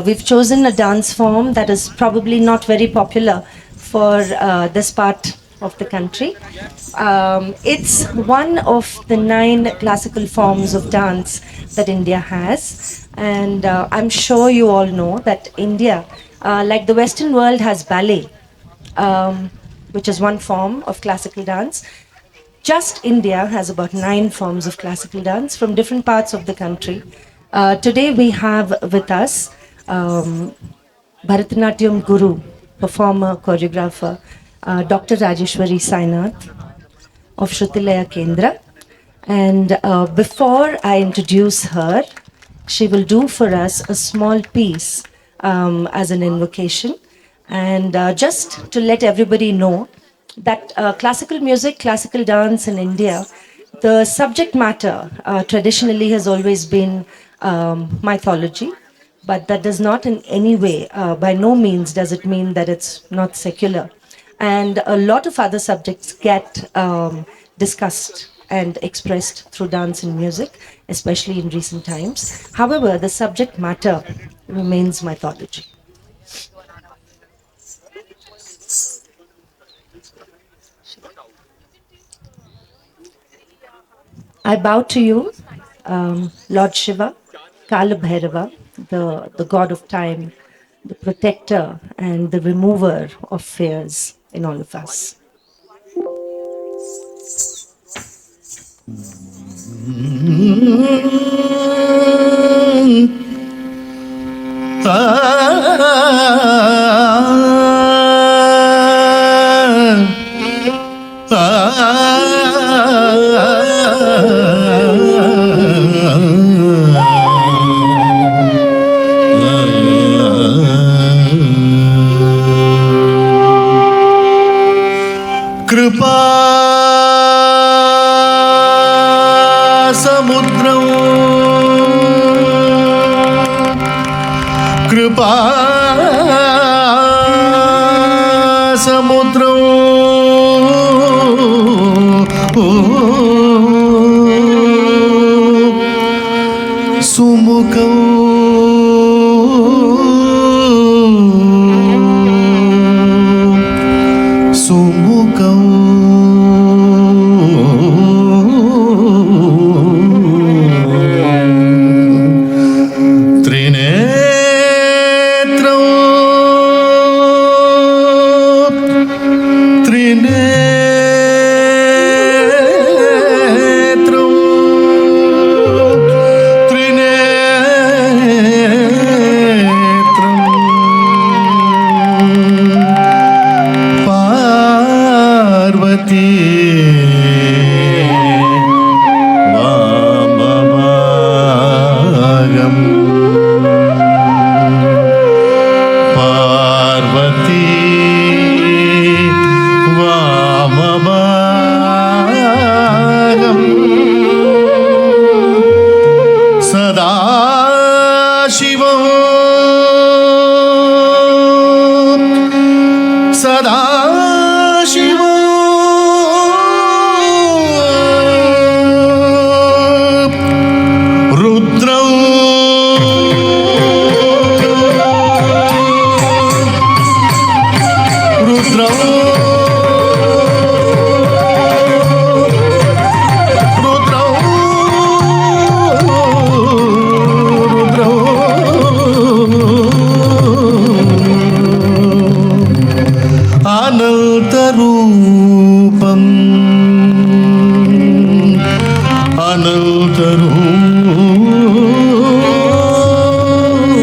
We've chosen a dance form that is probably not very popular for this part of the country. It's one of the 9 classical forms of dance that India has. And I'm sure you all know that India, like the Western world, has ballet, which is one form of classical dance. Just India has about 9 forms of classical dance from different parts of the country. Today we have with us Bharatanatyam guru, performer, choreographer, Dr. Rajeswari Sainath of Shrutilaya Kendra. And before I introduce her, she will do for us a small piece as an invocation. And just to let everybody know that classical music, classical dance in India, the subject matter traditionally has always been mythology, but that does not in any way, by no means, does it mean that it's not secular. And a lot of other subjects get discussed and expressed through dance and music, especially in recent times. However, the subject matter remains mythology. I bow to you, Lord Shiva, Kala Bhairava, the god of time, the protector and the remover of fears in all of us. कृपा समुद्रं कृपा समुद्रं सुमुखं सुमुखं त्रिनेत्रं त्रिनेत्रं त्रिनेत्रं पार्वती वामभागम् पार्वती वामभागम् सदा शिवं सदा शिवं रुद्रं रुद्रं रुद्रं रुद्रं अनन्तरूपम्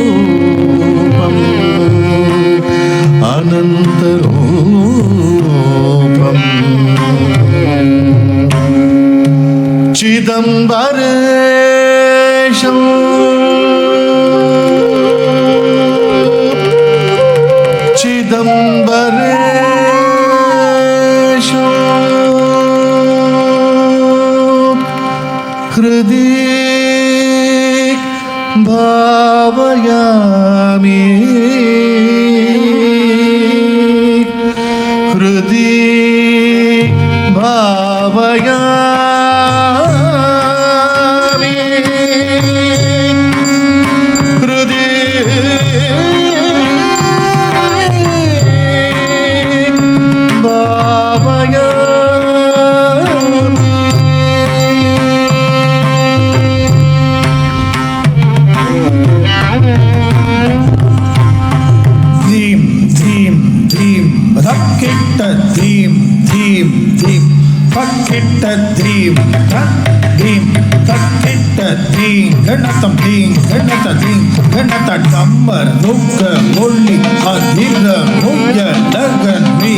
अनन्तरूपम् अनन्तरूपम् चिदम्बरेशम् चिदम्बरेशम् हृदि भावयामि हृदि भावयामि हृदि ಧೀಂ ಧೀಂ ತಕ್ಕಿಟ್ಟ ಧೀಂ ಗಣತ ಧೀಂ ಗಣತ ಡಮ್ಮರ್ ರುಕ್ಕ ಒಳ್ಳಿ ಅಧಿರ ಮುಯ್ಯ ಲಗನ್ ധീ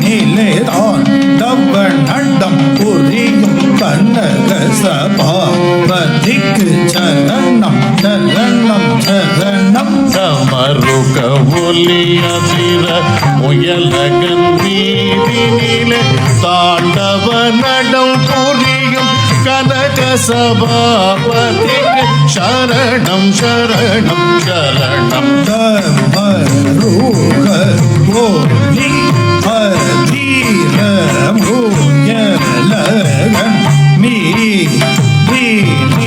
നീലേ താൻ ഡബ്ബൻ അണ്ടം പുരിയും കന്നക സഭാപതിക്ക് ചരണം ചരണം ചരണം സമറുക ഒലിയതിര മുയലകൻ നീതിനിലെ താണ്ഡവ നടം പുരിയും കനക സഭാപതിക്ക് ശരണം ശരണം ശരണം ഡബ്ബറുക ഒലി അധീര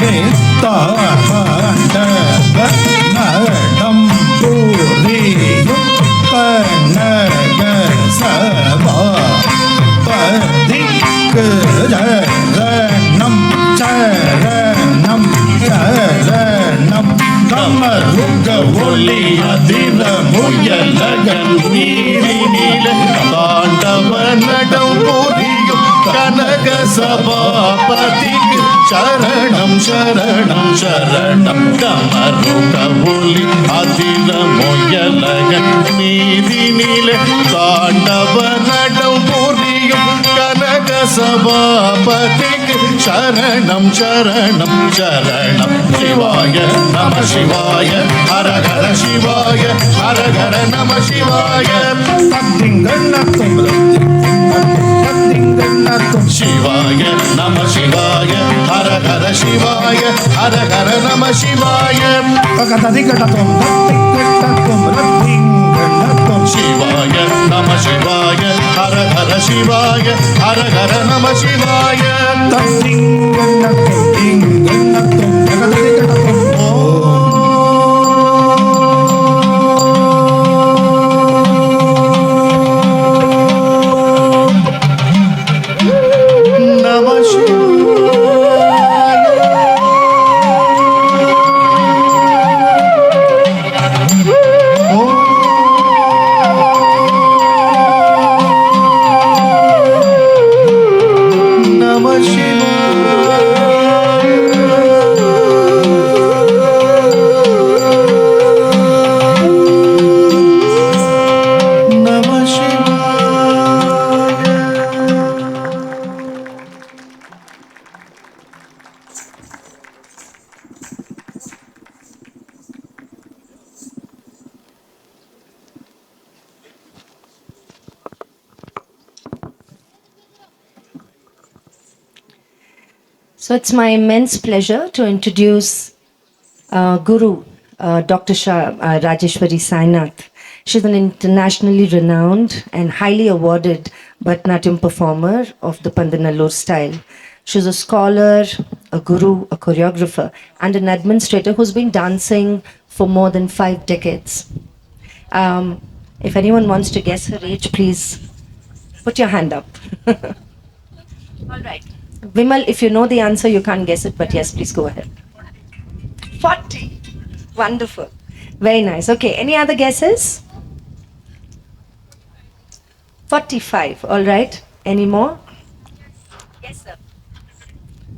മുയലകൻ നീതിനിലെ താണ്ഡവ നടം പുരിയും കനക സഭാപതിക്ക് ചരണം ചരണം ചരണം സമറുക ഒലിയതിര മുയലകൻ നീതിനിലെ താണ്ഡവ നടം പുരിയും കനക സഭാപതിക്ക് ശരണം ശരണം ശരണം കമറുക ഒലി അതിര മുയലകൻ നീതിനിലെ താണ്ഡവ നടം പുരിയും കനക സഭാപതിക്ക് ശരണം ശരണം ശരണം ശിവായ നമ ശിവായ ഹര ഹര ശിവായ ഹര ഹര നമ ശിവായ തത്തിങ്കണ്ണത്തും തത്തിങ്കണ്ണത്തും ശിവായ നമ ശിവായ ഹര ഹര ശിവായ ഹര ഹര നമ ശിവായ തകതതികടത്തും തത്തിങ്കണ്ണത്തും തത്തിങ്കണ്ണത്തും ശിവായ നമ ശിവായ ഹര ഹര ശിവായ ഹര ഹര നമ ശിവായ തത്തിങ്കണ്ണത്തും തിങ്കണ്ണത്തും തകതതികടത്തും നമ ശിവായ നമ So it's my immense pleasure to introduce Guru, Dr. Rajeswari Sainath. She's an internationally renowned and highly awarded Bharatanatyam performer of the Pandanallur style. She's a scholar, a guru, a choreographer, and an administrator who's been dancing for more than 5 decades. If anyone wants to guess her age, please put your hand up. All right. Vimal, if you know the answer, you can't guess it, but yes, please go ahead. 40. Wonderful. Very nice. Okay, any other guesses? 45. All right. Any more? Yes, sir.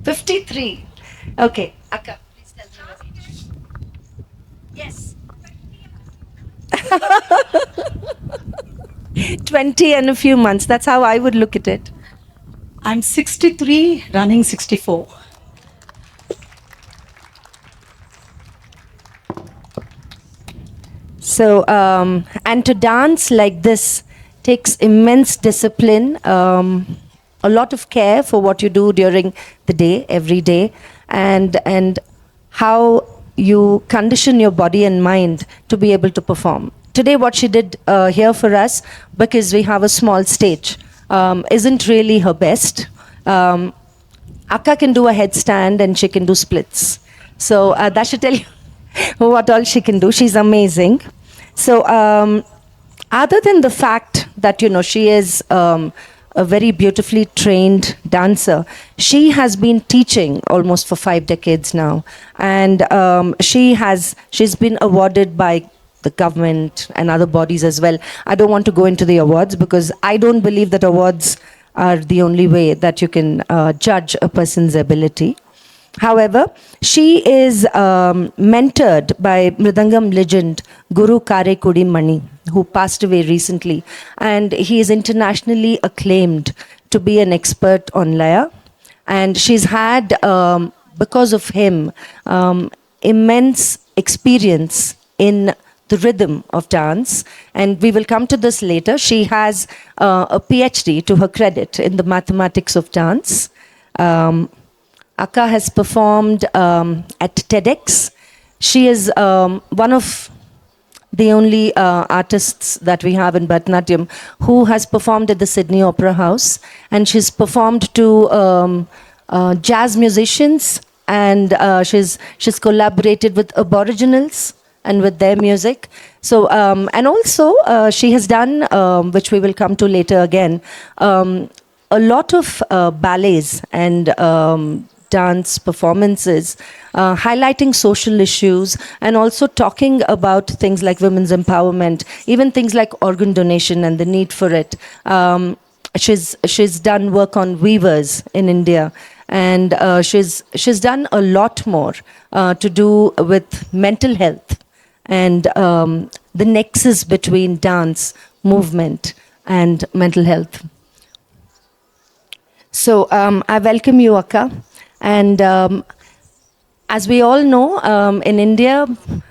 53. Okay. Akka, please tell me your age. Yes. 20 and a few months. That's how I would look at it. I'm 63, running 64. So, and to dance like this takes immense discipline, a lot of care for what you do during the day, every day, and how you condition your body and mind to be able to perform. Today, what she did here for us, because we have a small stage, isn't really her best. Akka can do a headstand and she can do splits. So that should tell you what all she can do. She's amazing. So other than the fact that, you know, she is a very beautifully trained dancer, she has been teaching almost for 5 decades now. And she's been awarded by the government and other bodies as well. I don't want to go into the awards because I don't believe that awards are the only way that you can judge a person's ability. However, she is mentored by Mridangam legend Guru Karekudi Mani, who passed away recently. And he is internationally acclaimed to be an expert on Laya. And she's had, because of him, immense experience in the rhythm of dance. And we will come to this later. She has a PhD to her credit in the mathematics of dance. Akka has performed at TEDx. She is one of the only artists that we have in Bharatanatyam who has performed at the Sydney Opera House. And she's performed to jazz musicians, and she's collaborated with Aboriginals and with their music. So, and also she has done, which we will come to later again, a lot of ballets and dance performances highlighting social issues and also talking about things like women's empowerment, even things like organ donation and the need for it. She's done work on weavers in India, and she's done a lot more to do with mental health and the nexus between dance, movement, and mental health. So I welcome you, Akka. And as we all know, in India,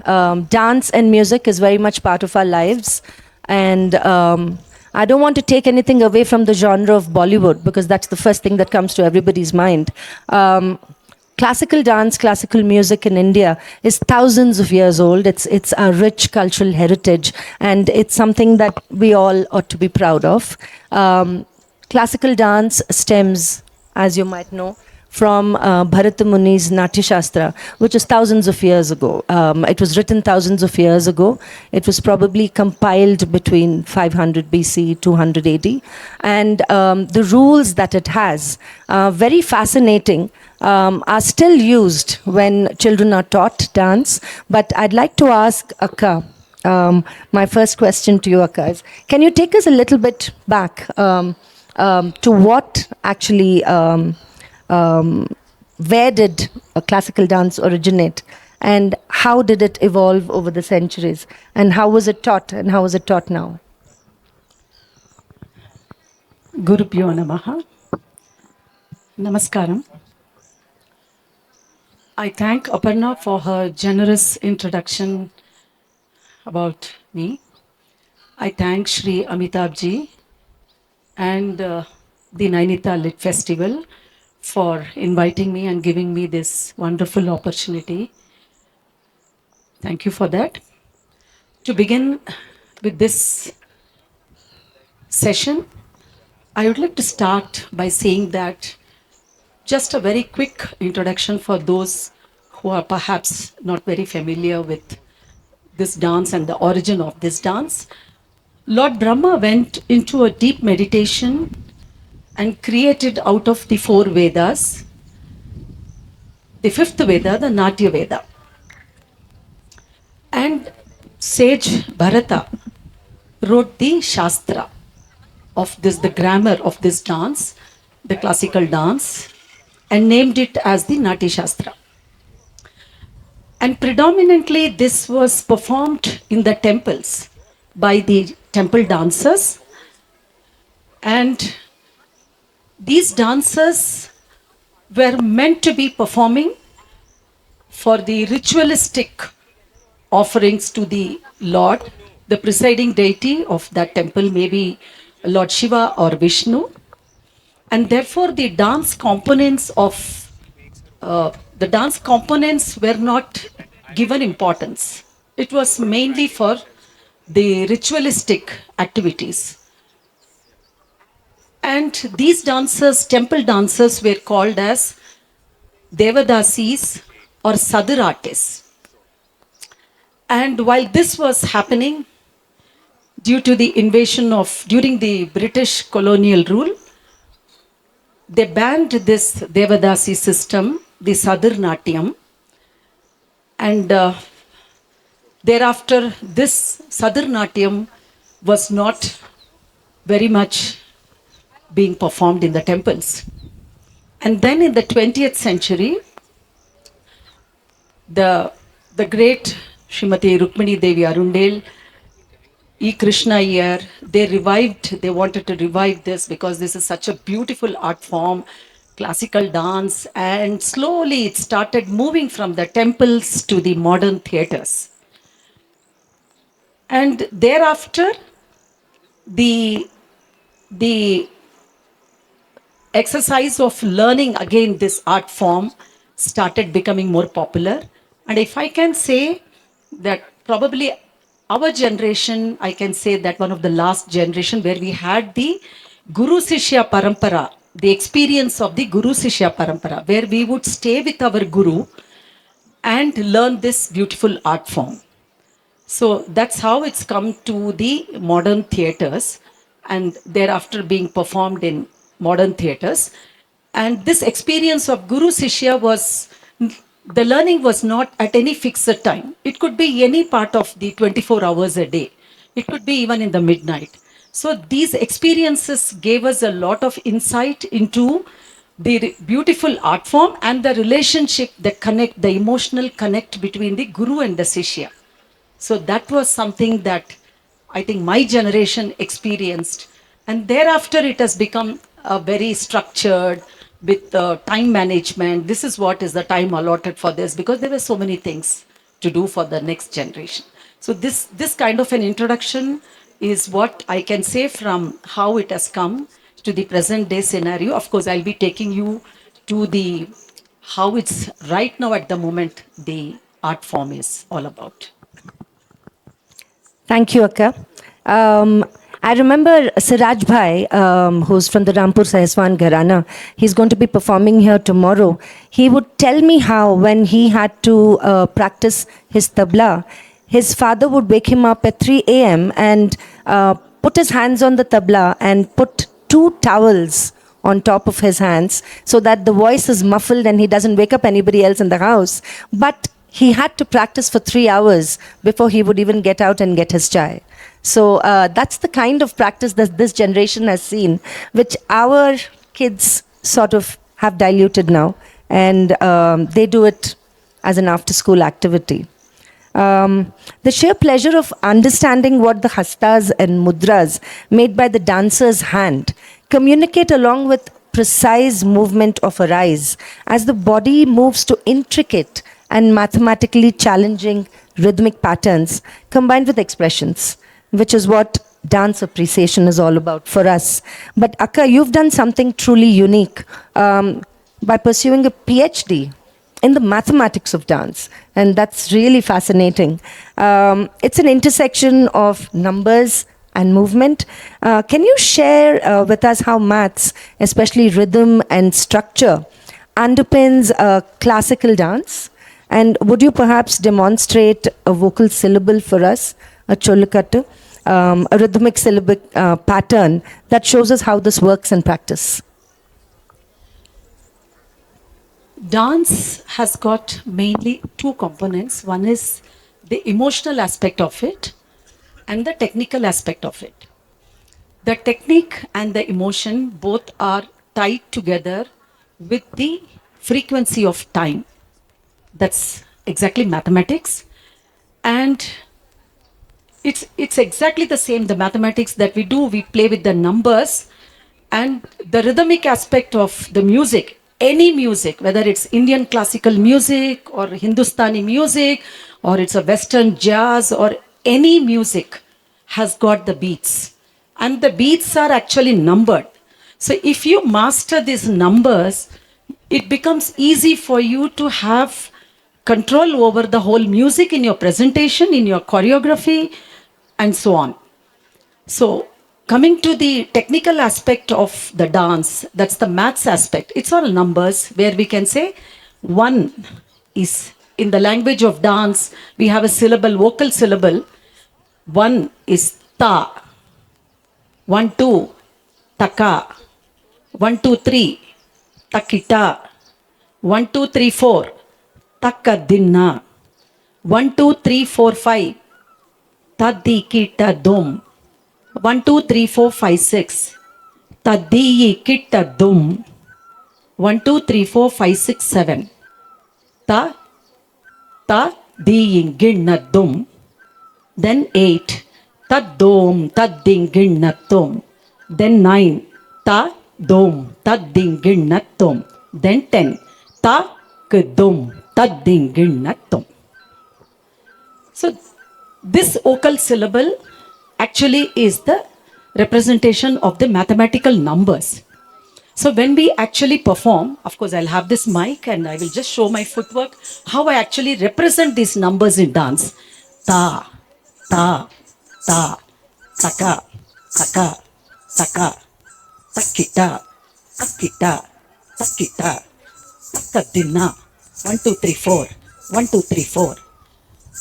dance and music is very much part of our lives. And I don't want to take anything away from the genre of Bollywood, because that's the first thing that comes to everybody's mind. Classical dance, classical music in India is thousands of years old. It's a rich cultural heritage, and it's something that we all ought to be proud of. Classical dance stems, as you might know, from Bharata Muni's Natya Shastra, which is thousands of years ago. It was written thousands of years ago. It was probably compiled between 500 BC, 200 AD. And the rules that it has, very fascinating, are still used when children are taught dance. But I'd like to ask Akka, my first question to you, Akka, is, can you take us a little bit back to what actually, where did classical dance originate, and how did it evolve over the centuries, and how was it taught, and how is it taught now? Gurubhyo Namaha. Namaskaram. I thank Aparna for her generous introduction about me. I thank Shri Amitabh ji and the Nainital Lit Festival for inviting me and giving me this wonderful opportunity. Thank you for that. To begin with this session, I would like to start by saying that just a very quick introduction for those who are perhaps not very familiar with this dance and the origin of this dance. Lord Brahma went into a deep meditation and created out of the 4 Vedas, the 5th Veda, the Natya Veda. And sage Bharata wrote the Shastra of this, the grammar of this dance, the classical dance, and named it as the Natya Shastra. And predominantly this was performed in the temples by the temple dancers. And these dancers were meant to be performing for the ritualistic offerings to the Lord, the presiding deity of that temple, maybe Lord Shiva or Vishnu. And therefore the dance components were not given importance. It was mainly for the ritualistic activities. And these dancers, temple dancers, were called as Devadasis or Sadhuratis. And while this was happening, due to the during the British colonial rule, they banned this Devadasi system, the Sadhurnatyam. And thereafter, this Sadhurnatyam was not very much being performed in the temples. And then in the 20th century, the, the great Srimati Rukmini Devi Arundel, E. Krishna Iyer, they wanted to revive this because this is such a beautiful art form, classical dance, and slowly it started moving from the temples to the modern theaters. And thereafter, the, the exercise of learning again this art form started becoming more popular. And if I can say that probably our generation, I can say that one of the last generation where we had the Guru Sishya Parampara, the experience of the Guru Sishya Parampara, where we would stay with our Guru and learn this beautiful art form. So that's how it's come to the modern theaters and thereafter being performed in modern theaters. And this experience of Guru Sishya was, the learning was not at any fixed time. It could be any part of the 24 hours a day. It could be even in the midnight. So these experiences gave us a lot of insight into the beautiful art form and the relationship, the emotional connect between the Guru and the Sishya. So that was something that I think my generation experienced. And thereafter, it has become a very structured with time management. This is what is the time allotted for this because there were so many things to do for the next generation. So this kind of an introduction is what I can say from how it has come to the present day scenario. Of course, I'll be taking you to the how it's right now at the moment the art form is all about. Thank you, Akka. I remember Siraj Bhai, who's from the Rampur Sahaswan Gharana, he's going to be performing here tomorrow. He would tell me how when he had to practice his tabla, his father would wake him up at 3 a.m. and put his hands on the tabla and put 2 towels on top of his hands so that the voice is muffled and he doesn't wake up anybody else in the house. But he had to practice for 3 hours before he would even get out and get his chai. So that's the kind of practice that this generation has seen, which our kids sort of have diluted now. And they do it as an after-school activity. The sheer pleasure of understanding what the hastas and mudras made by the dancer's hand communicate along with precise movement of her eyes as the body moves to intricate and mathematically challenging rhythmic patterns combined with expressions, which is what dance appreciation is all about for us. But Akka, you've done something truly unique by pursuing a PhD in the mathematics of dance, and that's really fascinating. It's an intersection of numbers and movement. Can you share with us how maths, especially rhythm and structure, underpins classical dance? And would you perhaps demonstrate a vocal syllable for us, a cholukattu, a rhythmic syllabic pattern that shows us how this works in practice? Dance has got mainly 2 components. One is the emotional aspect of it and the technical aspect of it. The technique and the emotion both are tied together with the frequency of time. That's exactly mathematics. And it's exactly the same, the mathematics that we do, we play with the numbers, and the rhythmic aspect of the music, any music, whether it's Indian classical music or Hindustani music, or it's a Western jazz, or any music has got the beats. And the beats are actually numbered. So if you master these numbers, it becomes easy for you to have control over the whole music in your presentation, in your choreography, and so on. So, coming to the technical aspect of the dance, that's the maths aspect. It's all numbers where we can say 1 is, in the language of dance, we have a syllable, vocal syllable. 1 is ta, 1, 2, taka, 1, 2, 3, takita, 1, 2, 3, 4, takadinna, 1, 2, 3, 4, 5, tadikita dum, 1, 2, 3, 4, 5, 6, Taddiyi kitta dum. 1, 2, 3, 4, 5, 6, 7. Ta, ta, diyin ginna dum. Then 8. Taddom, tadding ginnatum. Then 9. Ta, dom, tadding ginnatum. Then 10. Ta, kdum, tadding ginnatum. So this vocal syllable actually is the representation of the mathematical numbers. So when we actually perform, of course, I'll have this mic and I will just show my footwork, how I actually represent these numbers in dance. Ta, ta, ta, taka, taka, taka, takita, takita, takita, takadina. 1, 2, 3, 4. 1, 2, 3, 4.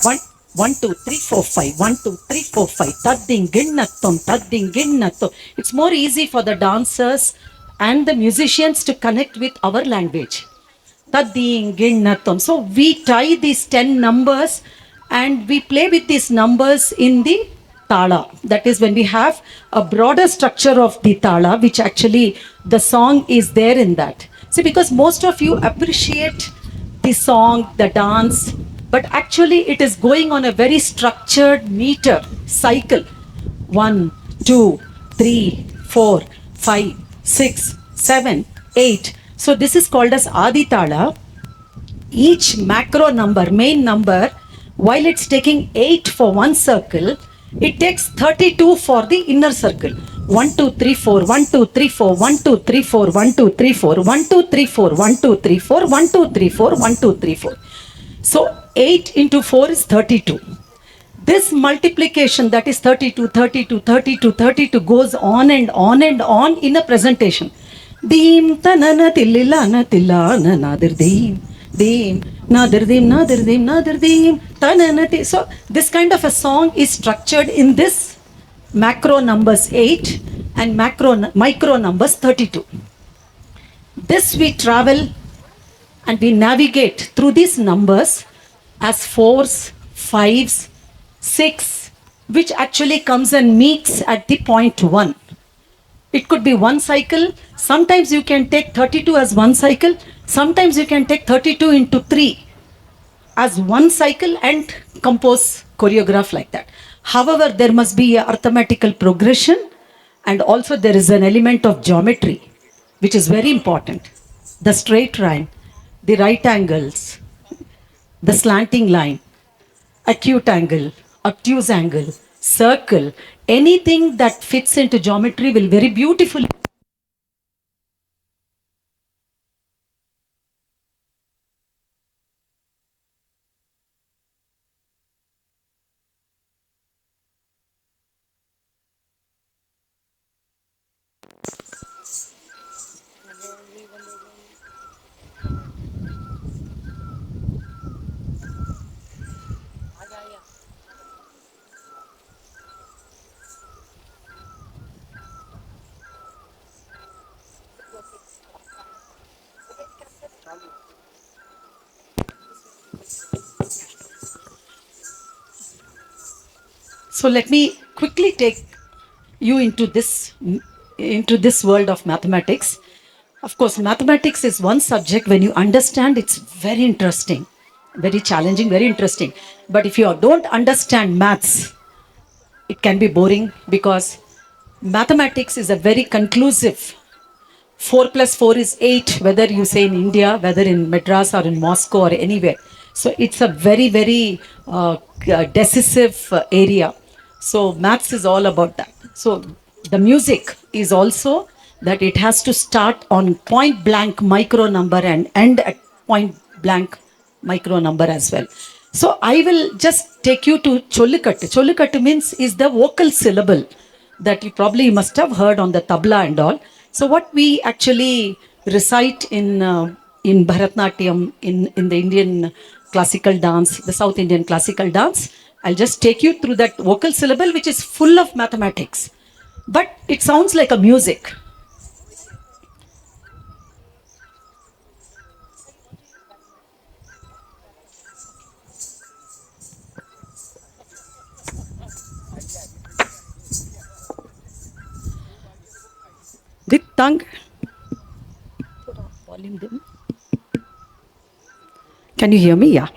1, 1, 2, 3, 4, 5. 1, 2, 3, 4, 5. Tadding ginnatum, tadding ginnatum. It's more easy for the dancers and the musicians to connect with our language. Tadding ginnatum. So we tie these 10 numbers and we play with these numbers in the tala. That is when we have a broader structure of the tala, which actually the song is there in that. See, because most of you appreciate the song, the dance, but actually it is going on a very structured meter cycle. 1, 2, 3, 4, 5, 6, 7, 8. So this is called as Aditala. Each macro number, main number, while it's taking 8 for one circle, it takes 32 for the inner circle. 1, 2, 3, 4, 1, 2, 3, 4, 1, 2, 3, 4, 1, 2, 3, 4, 1, 2, 3, 4, 1, 2, 3, 4, 1, 2, 3, 4, 1, 2, 3, 4. So 8 into 4 is 32. This multiplication, that is 32, 32, 32, 32, goes on and on and on in a presentation. Deem tanana tillilana tillana nadir deem. Deem nadir deem nadir deem nadir deem tanana. So this kind of a song is structured in this macro numbers 8 and micro numbers 32. This we travel and we navigate through these numbers as fours, fives, six, which actually comes and meets at the point 1. It could be one cycle. Sometimes you can take 32 as one cycle. Sometimes you can take 32 into 3 as one cycle and compose choreograph like that. However, there must be a arithmetical progression and also there is an element of geometry which is very important. The straight line, the right angles, the slanting line, acute angle, obtuse angle, circle, anything that fits into geometry will very beautifully. So let me quickly take you into this world of mathematics. Of course, mathematics is one subject. When you understand, it's very interesting, very challenging, very interesting. But if you don't understand maths, it can be boring because mathematics is a very conclusive. 4 plus 4 is 8, whether you say in India, whether in Madras or in Moscow or anywhere. So it's a very, very decisive area. So maths is all about that. So the music is also that it has to start on point blank micro number and end at point blank micro number as well. So I will just take you to Chollikattu. Chollikattu means is the vocal syllable that you probably must have heard on the tabla and all. So what we actually recite in Bharatnatyam, in the Indian classical dance, the South Indian classical dance, I'll just take you through that vocal syllable which is full of mathematics. But it sounds like a music. The Dittang. Volume dim. Can you hear me? Yeah.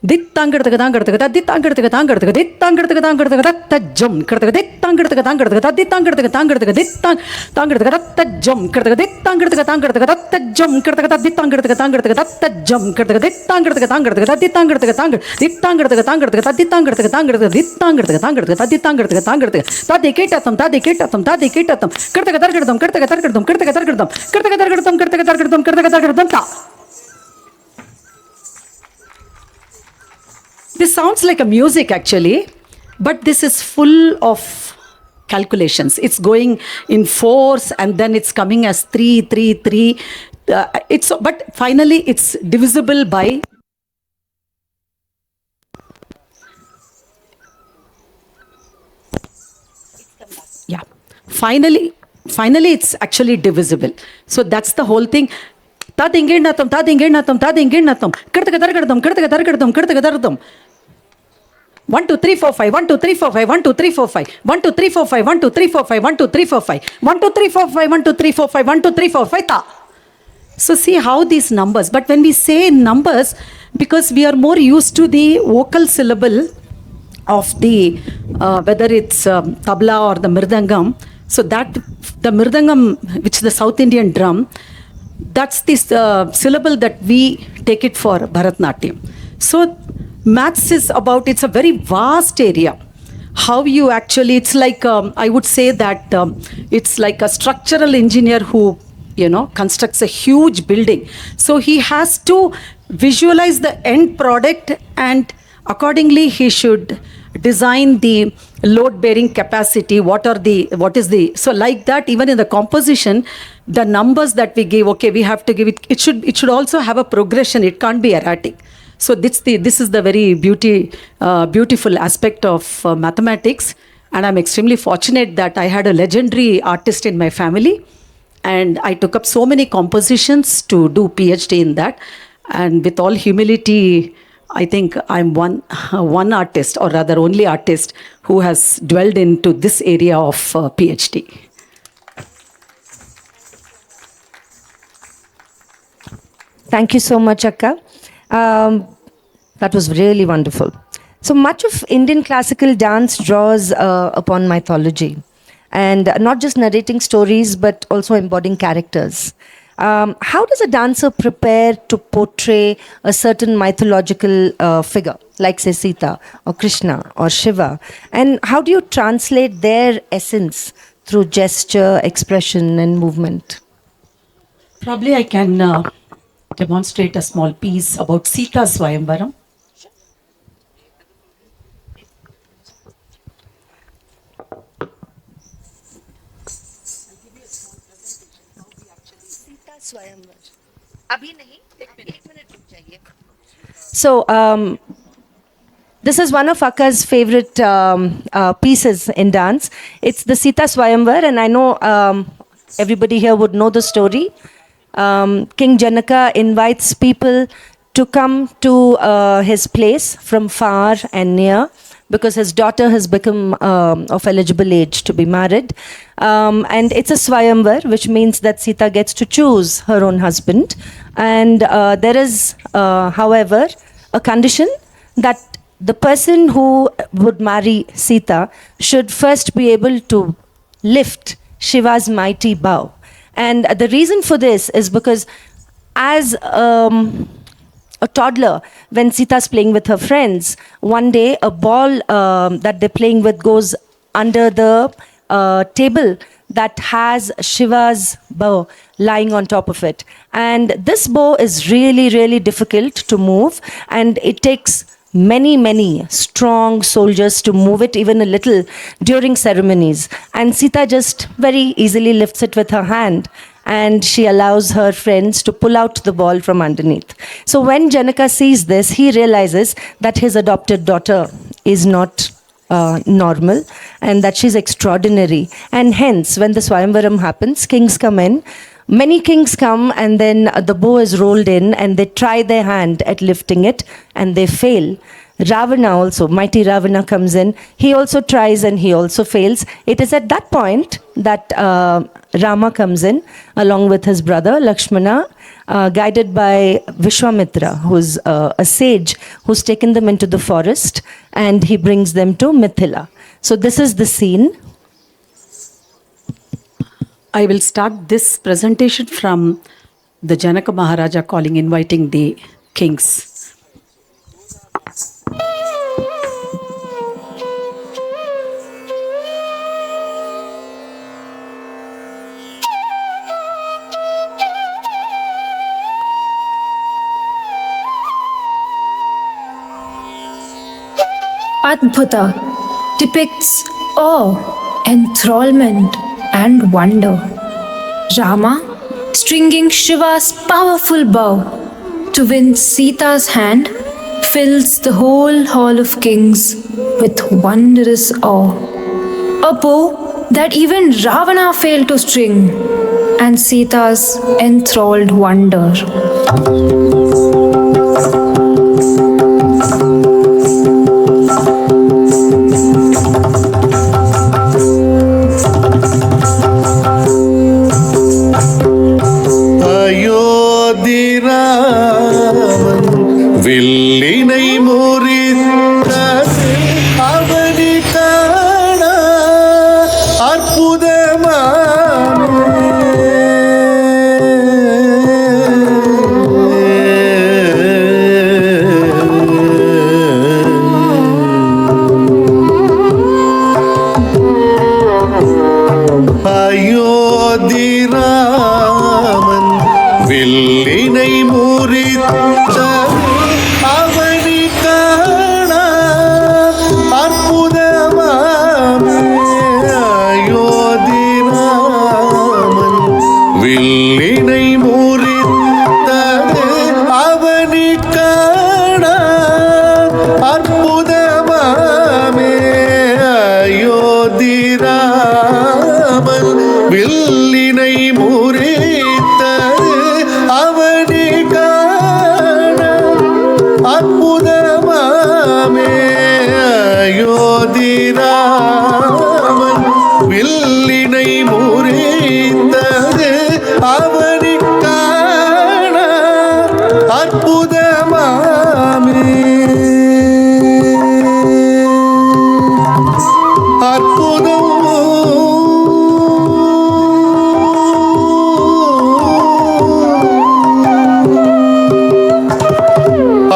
Dittangartaka jum kartaka jum This sounds like a music actually, but this is full of calculations. It's going in fours and then it's coming as 3, 3, 3. But finally it's divisible by. Yeah. Finally it's actually divisible. So that's the whole thing. Tadinginnatham. Kirtaka 1 2 3 4 5 1 2 3 4 5 1 2 3 4 5 1 2 3 4 5 1 2 3 4 5 1 2 3 4 5 1 2 3 4 5 1 2 3 4 5 1 2 3 4 5 ta. So see how these numbers, but when we say numbers, because we are more used to the vocal syllable of the whether it's tabla or the mirdangam, so that the mirdangam, which is the South Indian drum, that's this syllable that we take it for Bharatnatyam. So maths is about, it's a very vast area. How you actually, it's like, I would say that it's like a structural engineer who, constructs a huge building. So he has to visualize the end product and accordingly he should design the load bearing capacity. So like that, even in the composition, the numbers that we give, okay, we have to give it should also have a progression. It can't be erratic. So this is the very beautiful aspect of mathematics, and I'm extremely fortunate that I had a legendary artist in my family, and I took up so many compositions to do PhD in that. And with all humility, I think I'm one artist, or rather only artist, who has dwelled into this area of PhD. Thank you so much, Akka. That was really wonderful. So much of Indian classical dance draws upon mythology, and not just narrating stories, but also embodying characters. How does a dancer prepare to portray a certain mythological figure, like say Sita or Krishna or Shiva? And how do you translate their essence through gesture, expression, and movement? Probably I can demonstrate a small piece about Sita Swayamvaram. So, this is one of Akka's favorite pieces in dance. It's the Sita Swayamvar, and I know everybody here would know the story. King Janaka invites people to come to his place from far and near, because his daughter has become of eligible age to be married. And it's a Swayamvar, which means that Sita gets to choose her own husband. And there is, however, a condition that the person who would marry Sita should first be able to lift Shiva's mighty bow. And the reason for this is because as a toddler, when Sita's playing with her friends, one day a ball that they're playing with goes under the table that has Shiva's bow lying on top of it. And this bow is really, really difficult to move, and it takes many strong soldiers to move it even a little during ceremonies. And Sita just very easily lifts it with her hand, and she allows her friends to pull out the ball from underneath. So when Janaka sees this, he realizes that his adopted daughter is not normal, and that she's extraordinary. And hence, when the Swayamvaram happens, kings come in. Many kings come, and then the bow is rolled in, and they try their hand at lifting it, and they fail. Ravana also, mighty Ravana comes in. He also tries and he also fails. It is at that point that Rama comes in along with his brother Lakshmana, guided by Vishwamitra, who's a sage who's taken them into the forest, and he brings them to Mithila. So this is the scene. I will start this presentation from the Janaka Maharaja calling, inviting the kings. Adbhuta depicts awe, enthrallment, and wonder. Rama stringing Shiva's powerful bow to win Sita's hand fills the whole hall of kings with wondrous awe. A bow that even Ravana failed to string, and Sita's enthralled wonder. வில்லினை முறித்தது அவனி காண அயோத்திராமன் வில்லினை முறித்தது அவனி காண அற்புதமாமே. அயோத்திராமன் வில்லினை முறித்தது அவனி காண அற்புதமாமே. அயோத்திராமன் வில்லினை முறித்தது அவனி காண அற்புதமாமே. அயோத்திராமன் வில்லினை முறித்தது அவனி காண அற்புதமாமே. அற்புதம்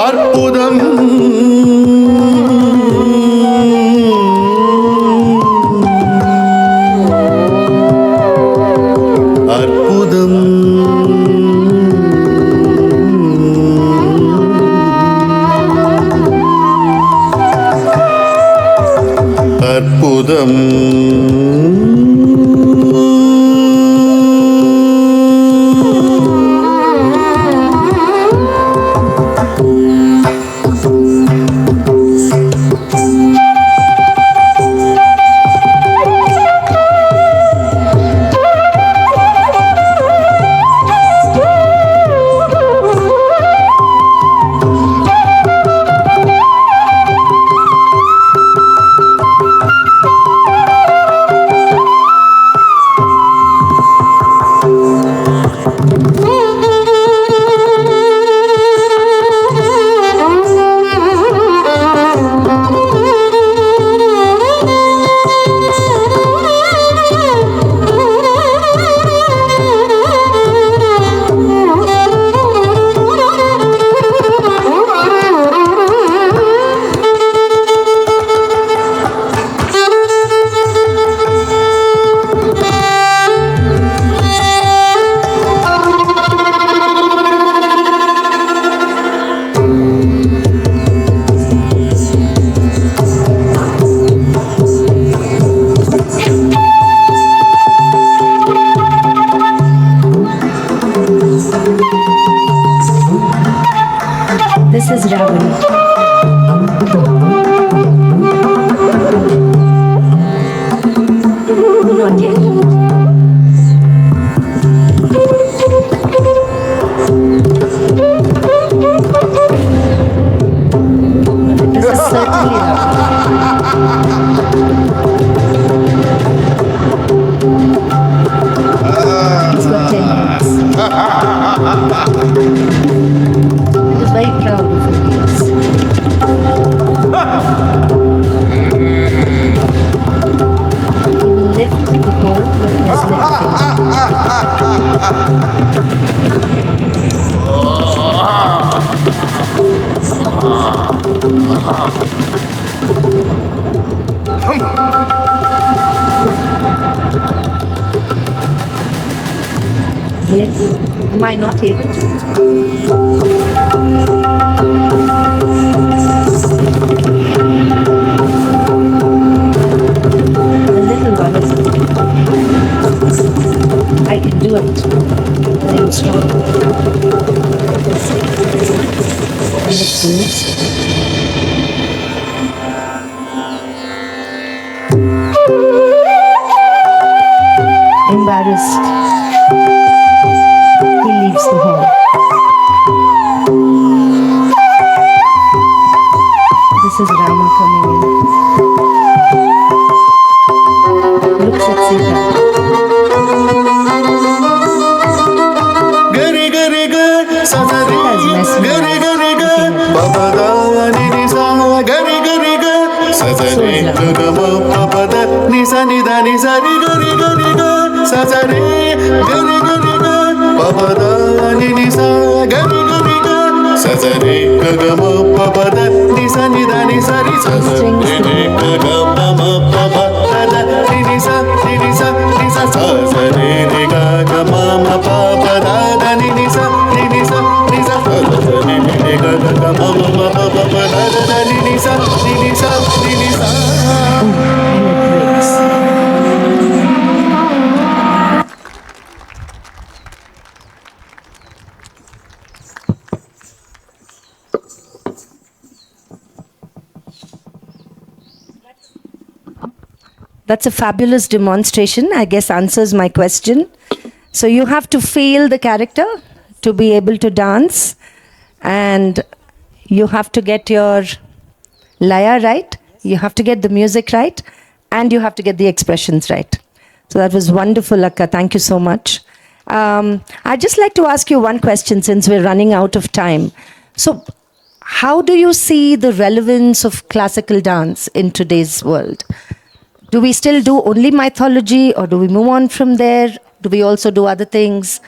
அற்புதம் அற்புதம் அற்புதம் This is Ravana. Not yet. This is I was very proud of him. He left the boat with his left finger. Yes. Am I not able to? The little one is. I can do it. I'm strong. And it goes. Embarrassed. He leaves the hall. This is Rama coming in. Looks at Sita. Gari gari ga sa sa re Has messed me gari up. gari ga pa pa da ni ni sa gari gari ga sa sa re ga ga ma pa pa da ni sa ni da ni sa re gari gari ga sa sa re gari gari ga pa pa da ni ni sa gari gari ga sa sa re ga ga ma pa pa da ni sa ni da ni sa re sa sa re ga ga ma ma pa pa da ni ni sa sa sa re ga ga ma ma pa pa da ni ni sa sa sa re ga ga ma ma pa pa da ni ni sa And it breaks. That's a fabulous demonstration. I guess answers my question. So you have to feel the character to be able to dance, and you have to get your laya right, you have to get the music right, and you have to get the expressions right. So that was wonderful, Akka. Thank you so much. I'd just like to ask you one question since we're running out of time. So, how do you see the relevance of classical dance in today's world? Do we still do only mythology, or do we move on from there? Do we also do other things?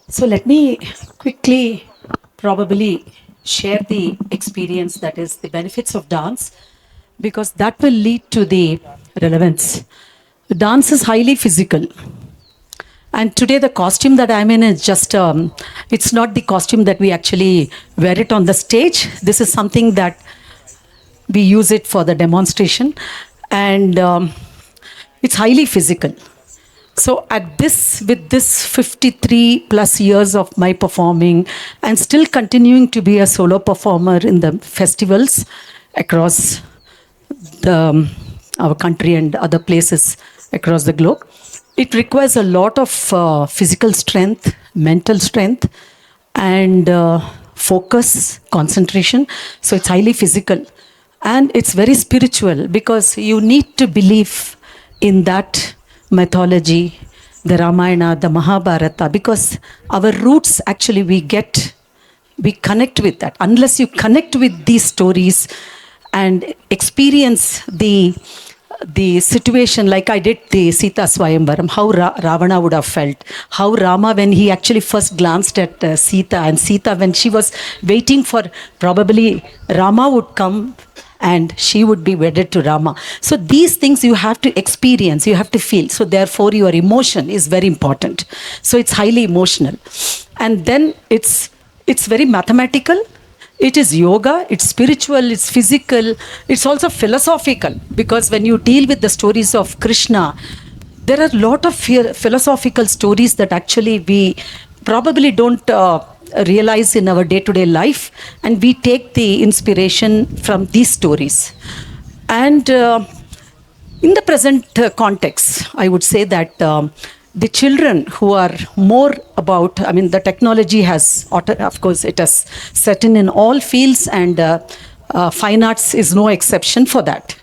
So let me quickly probably share the experience, that is the benefits of dance, because that will lead to the relevance. Dance is highly physical. And today the costume that I'm in is just, it's not the costume that we actually wear it on the stage. This is something that we use it for the demonstration. And it's highly physical. So at this, with this 53 plus years of my performing and still continuing to be a solo performer in the festivals across our country and other places across the globe, it requires a lot of physical strength, mental strength, and focus, concentration. So it's highly physical. And it's very spiritual because you need to believe in that mythology, the Ramayana, the Mahabharata, because our roots actually we connect with that. Unless you connect with these stories and experience the situation, like I did the Sita Swayamvaram, how Ravana would have felt, how Rama, when he actually first glanced at Sita, and Sita, when she was waiting for, probably Rama would come and she would be wedded to Rama. So these things you have to experience, you have to feel. So therefore your emotion is very important. So it's highly emotional. And then it's very mathematical. It is yoga, it's spiritual, it's physical, it's also philosophical. Because when you deal with the stories of Krishna, there are a lot of philosophical stories that actually we probably don't realize in our day-to-day life, and we take the inspiration from these stories. And in the present context, I would say that the children who are more about, I mean, the technology has, of course, it has set in all fields, and fine arts is no exception for that.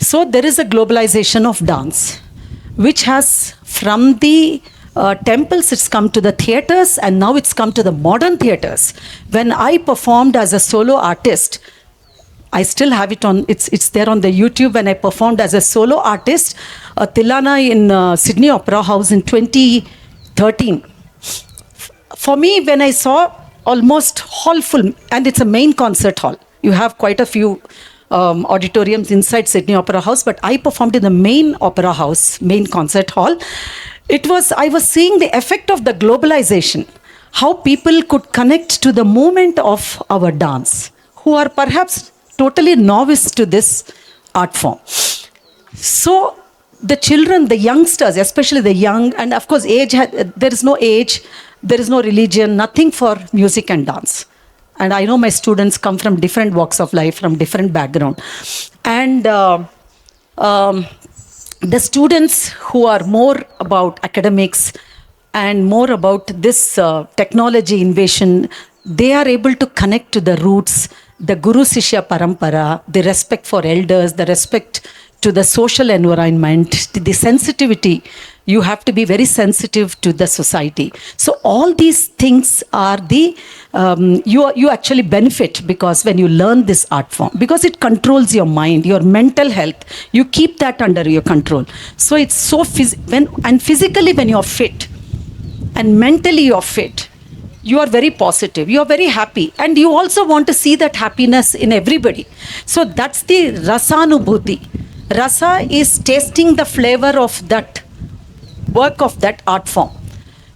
So there is a globalization of dance, which has, from the temples, it's come to the theaters, and now it's come to the modern theaters. When I performed as a solo artist, I still have it on, it's there on the YouTube, when I performed as a solo artist, Tilana in Sydney Opera House in 2013. For me, when I saw almost hall full, and it's a main concert hall, you have quite a few auditoriums inside Sydney Opera House, but I performed in the main opera house, main concert hall. I was seeing the effect of the globalization, how people could connect to the movement of our dance, who are perhaps totally novice to this art form. So the children, the youngsters, especially the young, and of course there is no age, there is no religion, nothing for music and dance. And I know my students come from different walks of life, from different background. And the students who are more about academics and more about this technology invasion, they are able to connect to the roots, the Guru Sishya Parampara, the respect for elders, the respect to the social environment, the sensitivity. You have to be very sensitive to the society. So all these things are the, you actually benefit because when you learn this art form, because it controls your mind, your mental health, you keep that under your control. So it's so, physically when you're fit and mentally you're fit, you are very positive, you are very happy, and you also want to see that happiness in everybody. So that's the rasanubhuti. Rasa is tasting the flavor of that work of that art form.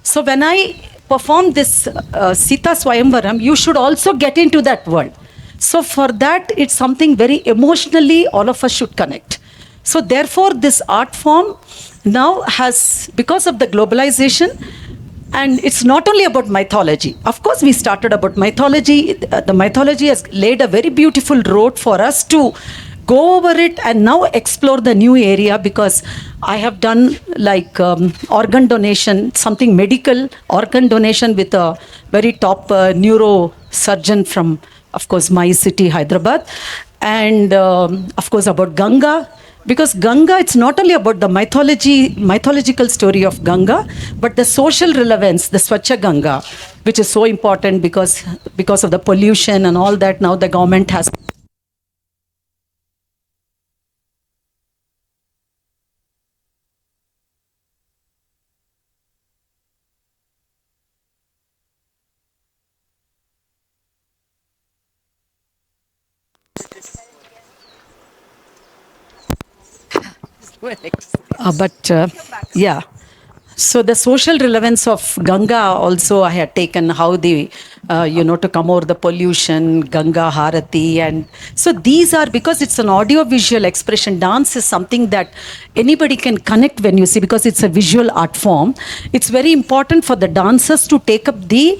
So when I perform this Sita Swayamvaram, you should also get into that world. So for that, it's something very emotionally all of us should connect. So therefore, this art form now has, because of the globalization, and it's not only about mythology. Of course, we started about mythology. The mythology has laid a very beautiful road for us to go over it and now explore the new area, because I have done like organ donation, something medical, organ donation with a very top neurosurgeon from, of course, my city, Hyderabad. And of course, about Ganga. Because Ganga, it's not only about the mythological story of Ganga, but the social relevance, the Swachha Ganga, which is so important because of the pollution and all that. Now the government has yeah. So the social relevance of Ganga also I had taken, how the, to come over the pollution, Ganga Harati. And so these are, because it's an audio-visual expression, dance is something that anybody can connect when you see, because it's a visual art form. It's very important for the dancers to take up the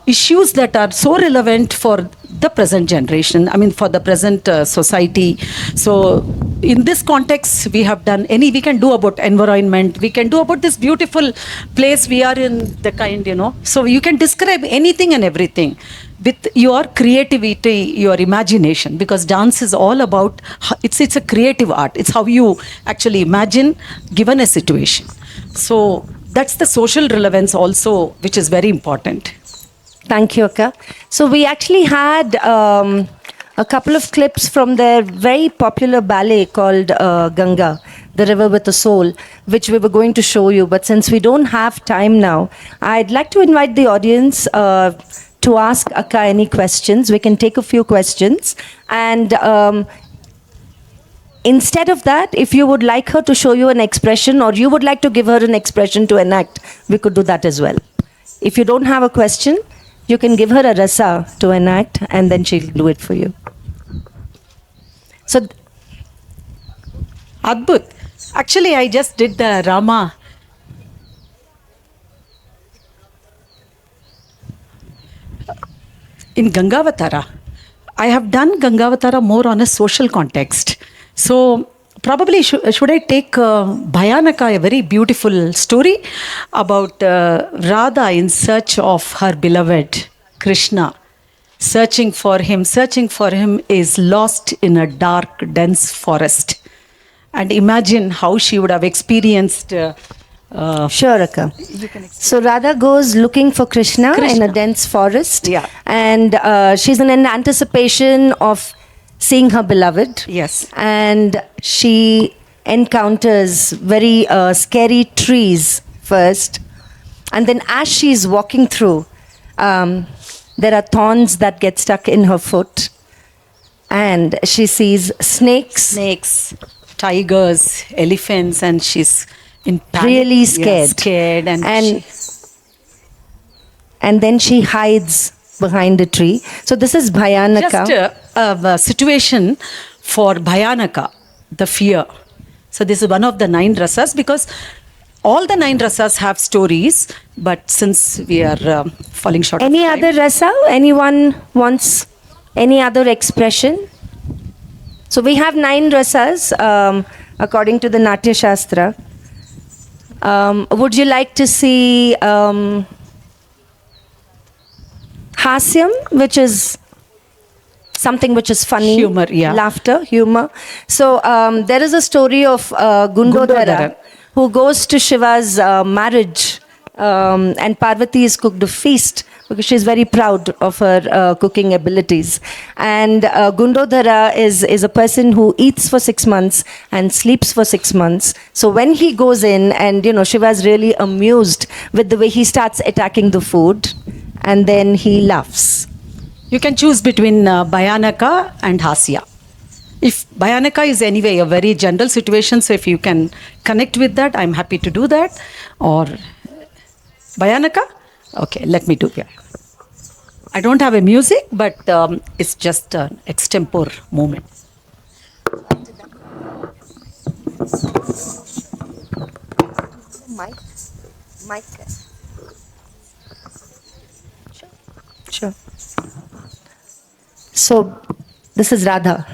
issues that are so relevant for the present generation, for the present society. So in this context, we have done we can do about environment, we can do about this beautiful place we are in, the kind, So you can describe anything and everything with your creativity, your imagination, because dance is all about, it's a creative art. It's how you actually imagine given a situation. So that's the social relevance also, which is very important. Thank you, Akka. So we actually had a couple of clips from their very popular ballet called Ganga, The River with a Soul, which we were going to show you. But since we don't have time now, I'd like to invite the audience to ask Akka any questions. We can take a few questions. And instead of that, if you would like her to show you an expression, or you would like to give her an expression to enact, we could do that as well. If you don't have a question, you can give her a rasa to enact, and then she'll do it for you. So, Adbhut. Actually, I just did the Rama. In Gangavatara. I have done Gangavatara more on a social context. So, probably should I take Bhayanaka, a very beautiful story about Radha in search of her beloved Krishna, searching for him is lost in a dark, dense forest. And imagine how she would have experienced Sure, Akka. So Radha goes looking for Krishna, in Krishna. a dense forest. Yeah. And she's in an anticipation of seeing her beloved. Yes. And she encounters very scary trees first. And then as she's walking through, there are thorns that get stuck in her foot. And she sees Snakes, tigers, elephants, and she's in panic. really Yeah, scared. scared, And then she hides behind a tree. So this is Bhayanaka. just a situation for Bhayanaka, the fear. So this is one of the 9 rasas, because all the 9 rasas have stories, but since we are falling short Any of time, other rasa? Anyone wants any other expression? So we have 9 rasas according to the Natya Shastra. Would you like to see hasyam, which is something which is funny? Humor, yeah. Laughter, humor. So there is a story of Gundodhara, Gundodhara. who goes to Shiva's marriage, and Parvati is cooked a feast because she's very proud of her cooking abilities. And Gundodhara is a person who eats for 6 months and sleeps for 6 months. So when he goes in, and Shiva's really amused with the way he starts attacking the food, and then he laughs. you can choose between Bhayanaka and Hasya. If Bhayanaka is anyway a very general situation, so if you can connect with that, I'm happy to do that. Or Bhayanaka? Okay, let me do that. I don't have a music, but it's just an extempore moment. Mic. Sure. So this is Radha.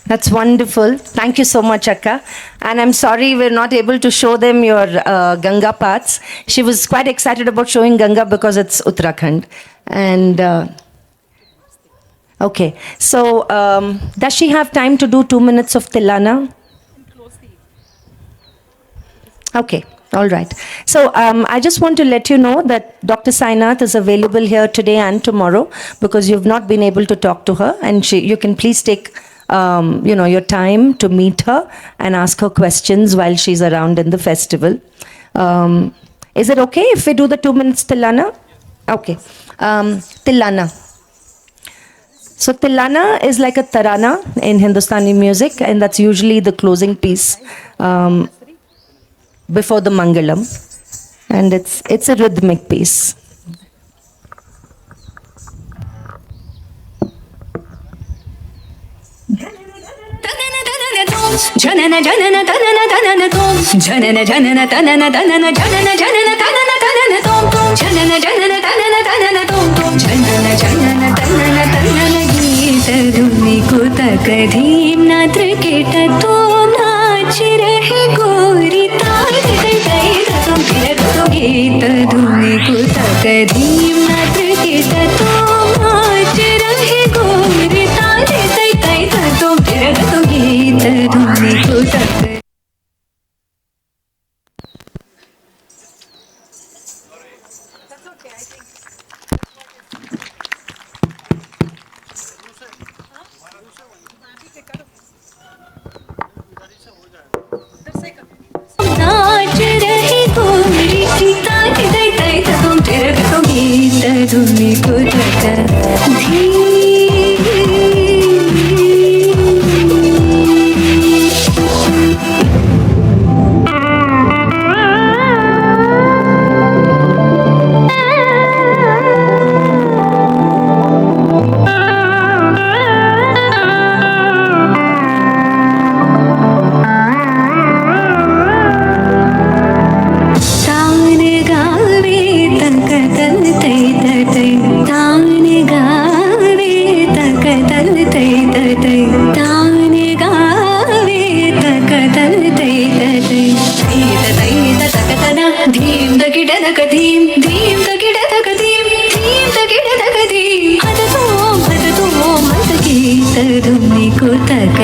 That's wonderful. Thank you so much, Akka. And I'm sorry we're not able to show them your Ganga parts. She was quite excited about showing Ganga because it's Uttarakhand. And Okay. So, does she have time to do 2 minutes of Tilana? Okay. All right. So, I just want to let you know that Dr. Sainath is available here today and tomorrow because you've not been able to talk to her, and you can please take your time to meet her and ask her questions while she's around in the festival. Is it okay if we do the 2 minutes Tilana? Okay. Tilana. So Tilana is like a tarana in Hindustani music, and that's usually the closing piece before the Mangalam, and it's a rhythmic piece. Janana janana tanana tanana tom janana janana tanana tanana janana janana tanana tanana tom tom janana janana tanana tanana tom tom janana janana tanana tanana geet dhuni ko takdheem natr keta tom naach rahe gori taal dai dai tom kira to geet dhuni ko takdheem natr keta tom naach rahe gori taal dai dai tom kira to geet dhuni ko tak नाच रही गोरी सीता दई दई तुम तेरे तो गीत धुनी को धीम दगिड दग धीम धीम दगिड दग धीम धीम दगिड दग धीम हद तो मत गीत धुनी को तक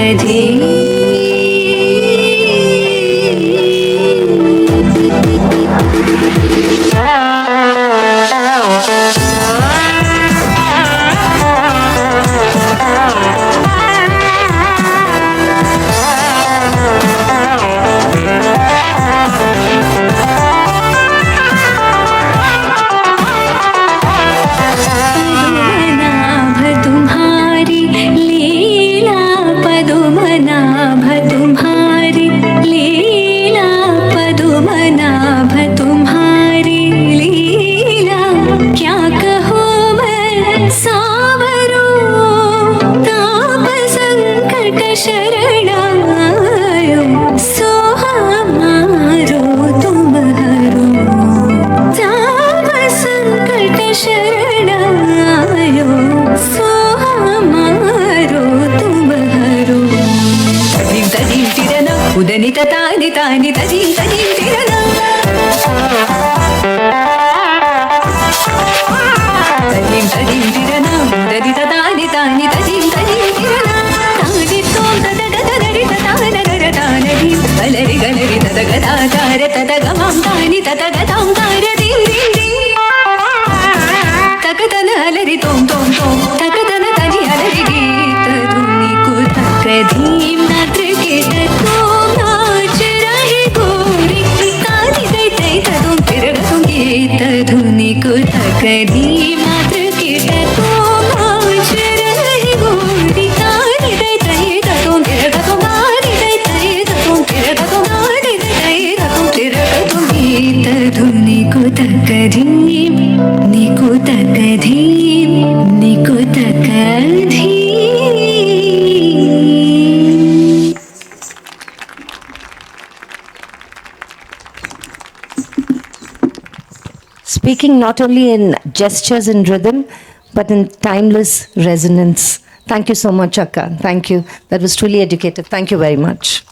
उदनित तानि तानि तदीं तदीं तिरना तदीं तदीं तिरना उदनित तानि तानि तदीं तदीं तिरना तानि तों तदग तदरि तदान दर तानदीं गलरि गलरि तदगदा तार तदगमां तानि तदगदां तार दीं दीं दीं तकतन अलरि तों तों तों तकतन तनि अलरि गीत धुनी को तकधीं नात्र केत धुनी को तकदीम नात्र कीट तो नाच रही गोरी तारी दई दई तुम तेरे तुम नारी दई दई तुम तेरे तुम नारी दई तुम तेरे तुम गीत धुनी को तकदीम निको तकदीम निको तकदीम Speaking not only in gestures and rhythm, but in timeless resonance. Thank you so much, Akka. Thank you. That was truly educative. Thank you very much.